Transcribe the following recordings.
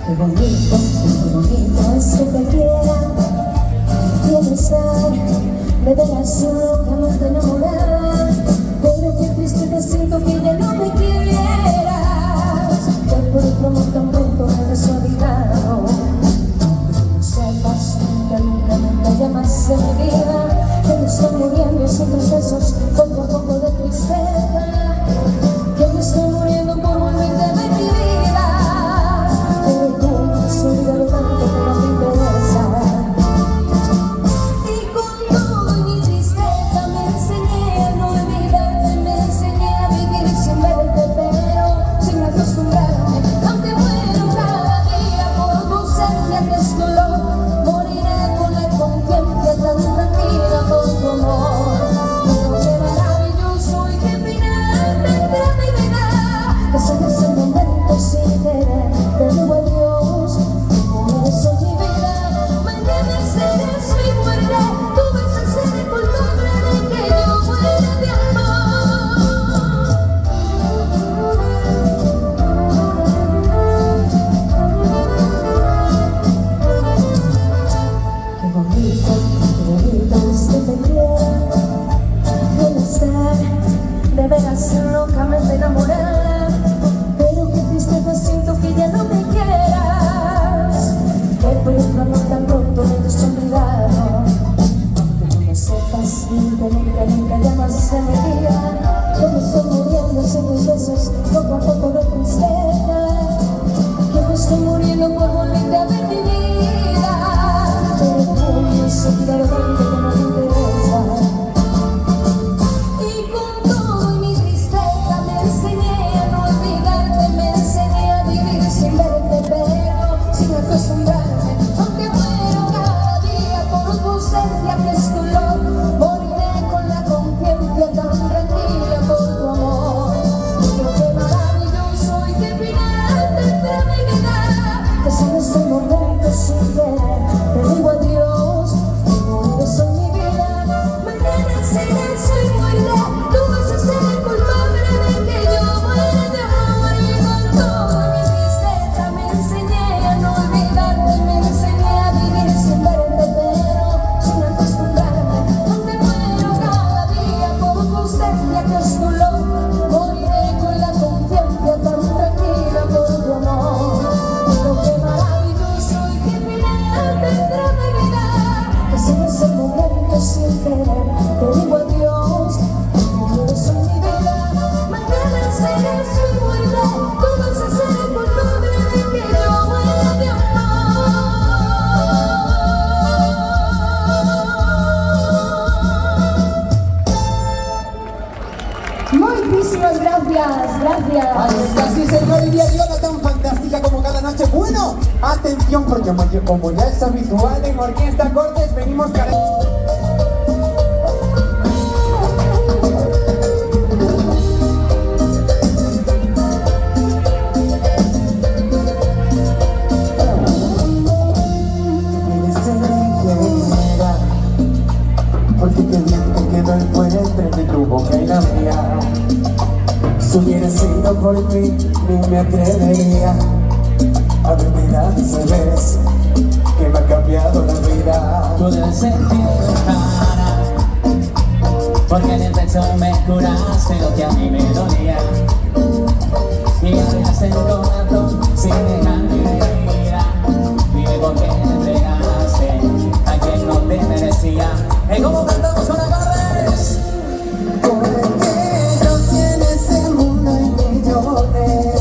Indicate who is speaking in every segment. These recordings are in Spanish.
Speaker 1: Qué bonito es que te quiera y estar de veras locamente enamorada. Pero qué triste te siento que ya no me quieras, que por otro amor tan pronto me has olvidado. No sepas que nunca me llamas en mi vida, que me estoy muriendo sin tus besos, poco a poco de tristeza, que me estoy muriendo por volverte de mi vida. Pero tú me has olvidado tanto que no me interesa. Y con todo y mi tristeza me enseñé a no olvidarte, me enseñé a vivir sin verte, pero sin acostumbrarme. Aunque muero cada día por tu ausencia, que es dolor, moriré con la conciencia tan tranquila por tu amor. Pero qué maravilloso y qué final tendrá mi vida, que son ese momento sin querer te digo adiós. Tú eres hoy mi vida, mañana serás mi muerte, tú vas a ser el culpable de que yo muera de amor. Qué bonito es que te quiera y estar de veras locamente enamorada. Pero qué tristeza siento que ya no me quieras, que por otro amor tan pronto me has olvidado. Que no me sepas y que nunca llamas en mi vida, que me estoy muriendo sin tus besos, poco a poco de tristeza, que me estoy muriendo por volverte a ver mi vida. Pero tú me has olvidado tanto que no me interesa. Y con todo y mi tristeza me enseñé a no olvidarte, me enseñé a vivir sin verte, pero sin acostumbrarme. Aunque muero cada día por tu ausencia, que es dolor, moriré con la conciencia tan tranquila por tu amor. Pero qué maravilloso y qué final tendrá mi vida, que sin este momento sin querer te digo adiós. Tú eres hoy mi vida, mañana serás mi muerte, tú vas a ser el culpable de que yo muera de amor. Y con toda mi tristeza me enseñé a no olvidarte, me enseñé a vivir sin verte, pero sin acostumbrarme. Aunque muero cada día por tu ausencia, que es dolor, moriré con la conciencia tan tranquila por tu amor. Pero qué maravilloso y qué final tendrá mi vida, que sin ese momento sin querer te digo adiós. Tú eres hoy mi vida, mañana serás mi muerte, tú vas a ser el culpable de que yo muera de amor. Muchísimas gracias.
Speaker 2: Ahí está, sí señor, y Viola tan fantástica como cada noche. Bueno, atención, porque como ya es habitual en Orquesta Cortes, venimos cargados. Porque qué bien te quedó el puente de tu boca y la mía. Si hubiera sido por mí, ni me atrevería a olvidar ese beso que me ha cambiado la vida.
Speaker 3: Tú debes sentir cara, porque en el beso me curaste lo que a mí me dolía. Y abrías el corazón sin dejar mi herida. Dime por qué me entregaste a quien no te merecía. ¿Y cómo cantamos con acordes?
Speaker 2: Porque no tienes el mundo en millones,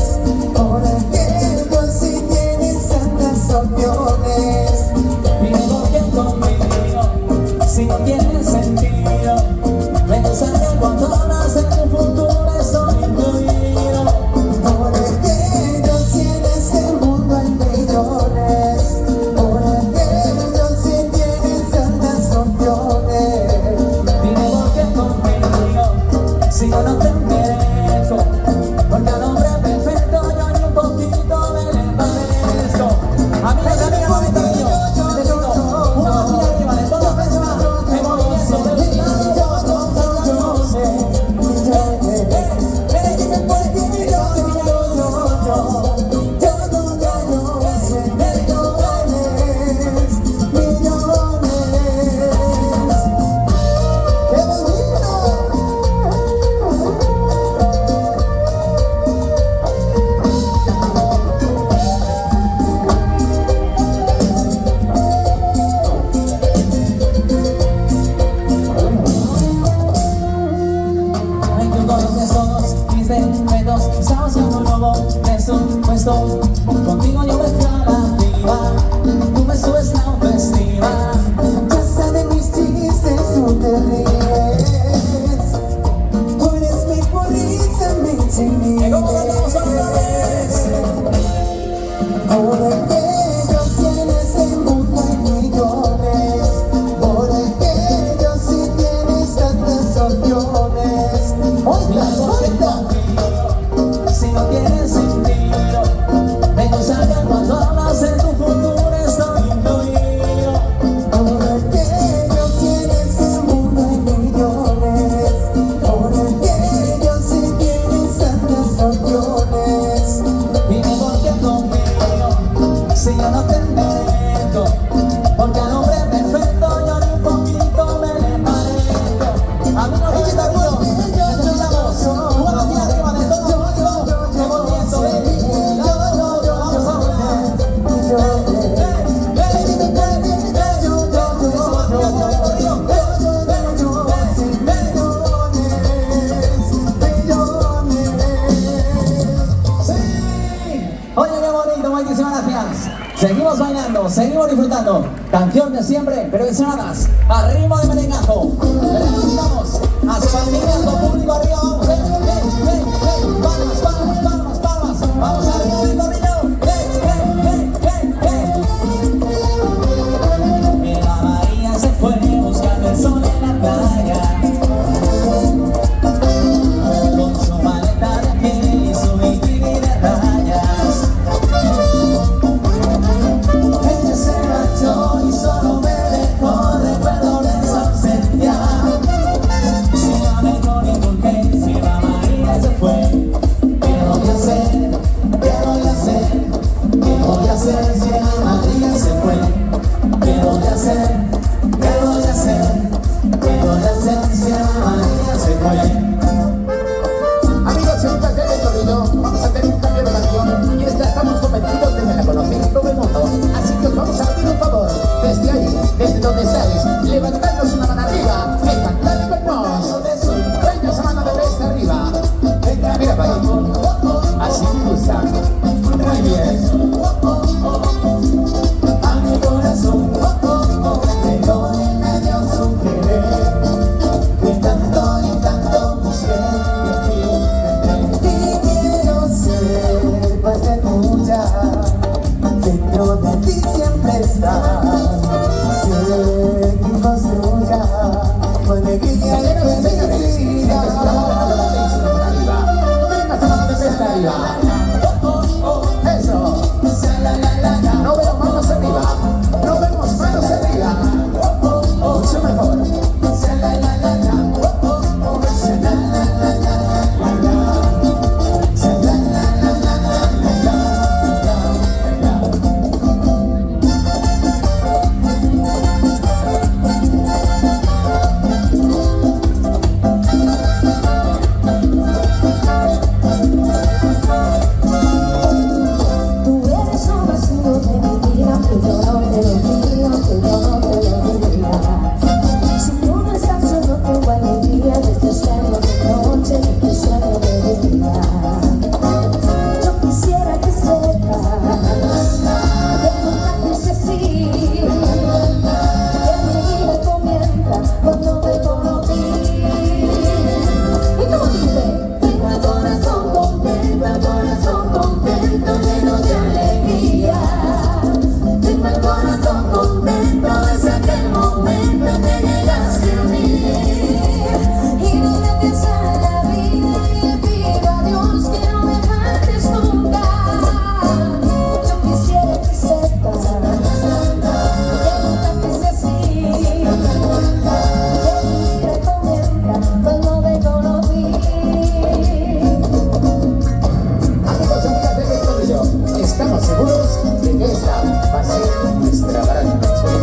Speaker 2: porque tú sí tienes tantas opciones.
Speaker 3: Dime por qué conmigo, si no tiene sentido, pensar que cuando nace el futuro estoy incluido.
Speaker 2: Porque no tienes el mundo
Speaker 3: gracias. Seguimos bailando, seguimos disfrutando. Canción de siempre, pero enseñadas al ritmo de merengazo. Vamos a saltando público arriba. Vamos, palmas, palmas, palmas, palmas. Vamos arriba del corrillo. La María se fue buscando el sol en la playa. Con su maleta de piel y su bikini de rayas. Ella se marchó y solo me dejó recuerdo de su ausencia. Sígame con ningún que si la María se fue. ¿Qué voy a hacer? ¿Qué voy a hacer? ¿Qué voy a hacer si la María se fue? ¿Qué voy a hacer? ¿Qué voy a hacer? ¿Qué voy a hacer si la María se fue?
Speaker 4: Amigos y amigas del corrido, vamos a tener un cambio de canción y ya estamos convencidos de que la conocen en todo el mundo. Así que os vamos a pedir un favor, desde ahí, desde donde estáis, levantadnos una mano arriba y cantad con nos. Venga esa mano de desde arriba. Venga, mira para ahí. Así me gusta. Muy bien.
Speaker 2: A mi corazón, pero en medio su querer. Y tanto busqué y quiero ser parte tuya. Dentro de ti siempre está. Ser quien construya tu alegría y felicidad.
Speaker 4: Venga esa mano de desde arriba. Eso. No veo manos arriba. No vemos manos arriba. Mucho mejor.
Speaker 1: Tú eres un vacío de mi vida, que yo no te lo diga, que yo no te lo diga. Si tú no estás, yo no tengo alegría de tu sueño de noche, de tu sueño de día. Yo quisiera que sepas que nunca quise así, que mi vida comienza cuando me conocí. ¿Y cómo dice? Tengo el corazón contento, lleno de alegría. Tengo el corazón contento desde aquel momento que llegaste a mí. Y no me piensa en la vida y le pido a Dios que no me faltes nunca. Yo quisiera que sepas que nunca quise así, que mi vida comienza cuando me conocí.
Speaker 4: Amigos y amigas del corrido, estamos seguros de que esta va a ser nuestra gran canción.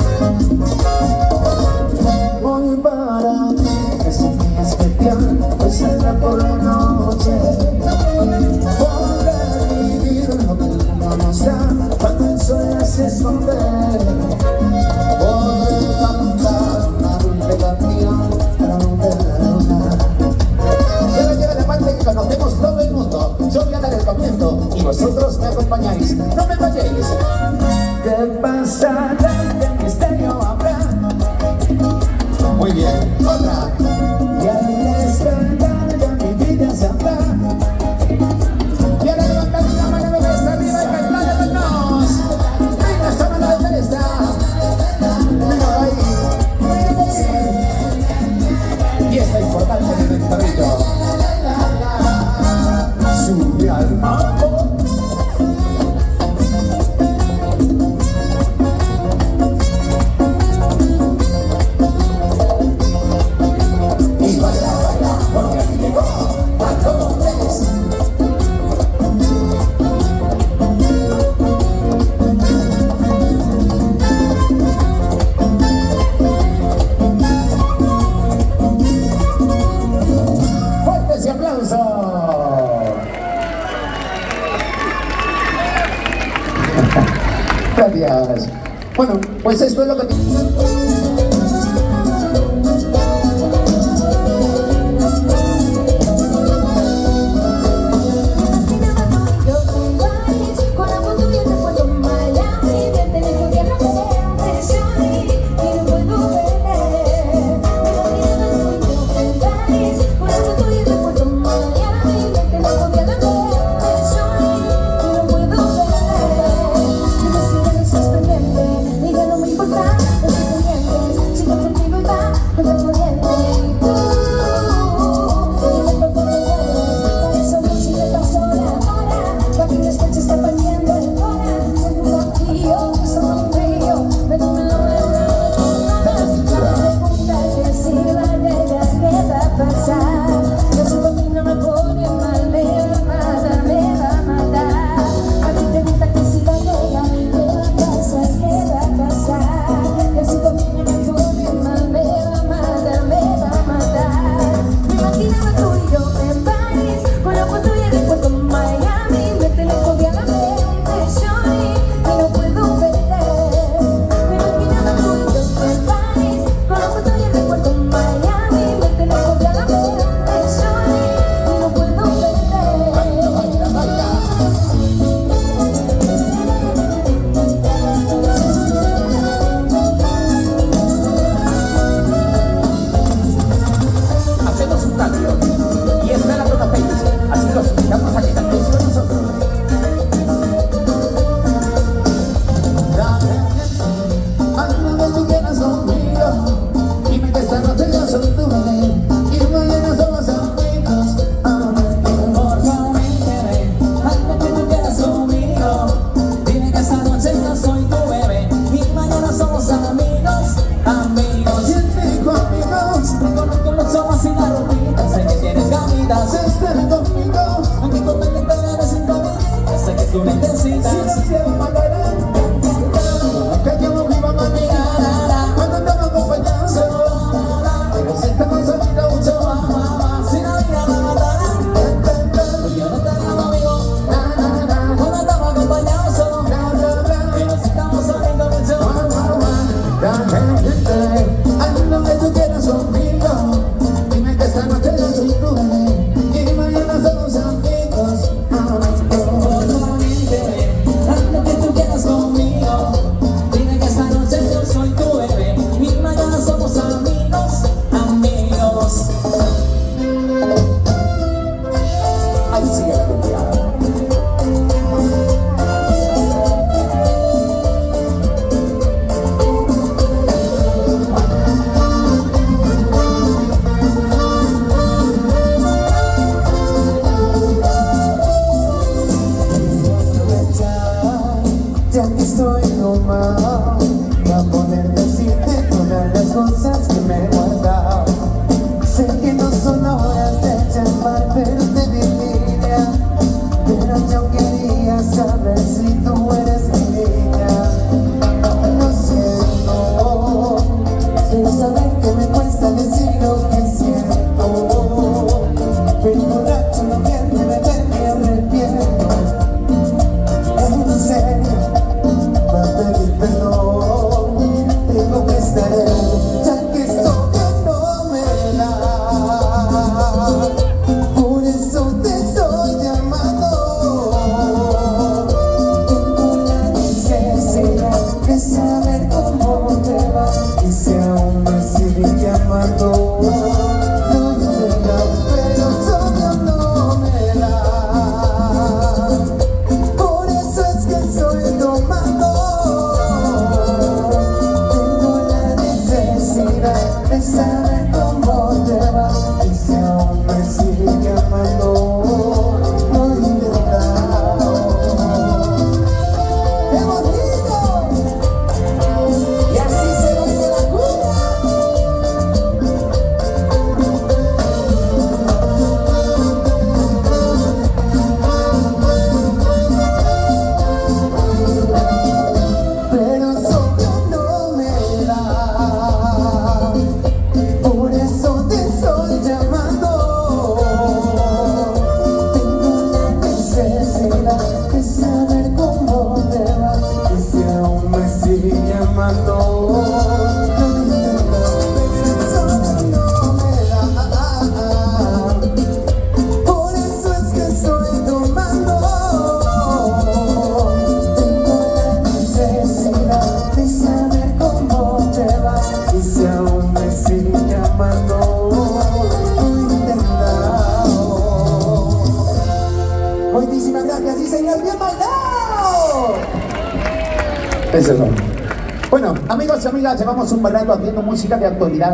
Speaker 2: Hoy para ti es un día especial, hoy saldrá por la noche. Podré vivir lo que el mundo nos da cuando el sol se esconde. Podré cantar una dulce canción para hundir la luna.
Speaker 4: Y ahora llega la parte que conocemos todo el mundo. Yo voy a dar el comienzo y vosotros me acompañáis. No me vayáis.
Speaker 2: ¿Qué pasará? ¿Qué misterio habrá?
Speaker 4: Muy bien. Otra.
Speaker 2: Y al despertar ya mi vida sabrá.
Speaker 4: Y ahora levantad la mano de desde arriba y cantad con nos. Venga esa mano de desde. Venga ahí. Y esta importante del corrido.
Speaker 2: Sube al mambo.
Speaker 4: Y baila, porque aquí llegó Paco Pérez. Fuerte ese aplauso. Gracias. Bueno, pues esto es lo que...
Speaker 1: Con la foto bien te puedo
Speaker 2: que estoy nomás para poder decirte todas las cosas que me he guardado. Sé que no son horas de llamar, pero te diría, pero yo quería saber si tú eres mi niña. Lo siento, quiero saber que me cuesta decir lo que siento, pero borracho no miente, me ven y arrepiento. En serio, va a pedir perdón, tengo que estar ya que esto que no me da. Por eso te estoy llamando. Tengo la necesidad de saber cómo te va y si aún me sigues llamando. No llega, pero solo no me da. Por eso es que estoy tomando. Tengo la necesidad de saber cómo te va y si aún me sigues llamando. No he intentado. ¡Qué bonito! Y así se oye la cumbia. Pero solo no me da. Por eso te estoy llamando. Tengo la necesidad de saber cómo te va y si aún me sigues llamando. No intento, pero solo no me da. Por eso es que estoy tomando. Tengo la necesidad de saber cómo te va y si aún me sigues llamando. No he intentado. Buenísimas gracias, sí señor, bien bailado.
Speaker 4: Eso es. Bueno, amigos y amigas, llevamos un buen rato haciendo música de actualidad.